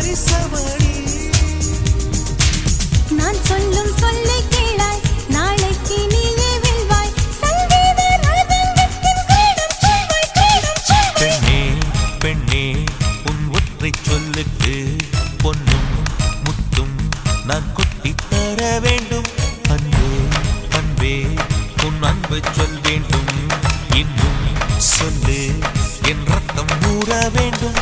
பரிசமணி நான் சொல்லும் சொல்லை கேளாய் நாளைக்கு நீயே வெல்வாய் சங்கீத ராகத்தின் கிரீடம் சொல்வாய் பெண்ணே பெண்ணே உன் ஒற்றை சொல்லுக்கு பொன்னும் முத்தும் நான் கொட்டித் தர வேண்டும் அன்பே அன்பே உன் அன்பு சொல் வேண்டும் இன்னும் சொல்லு என் ரத்தம் ஊற வேண்டும்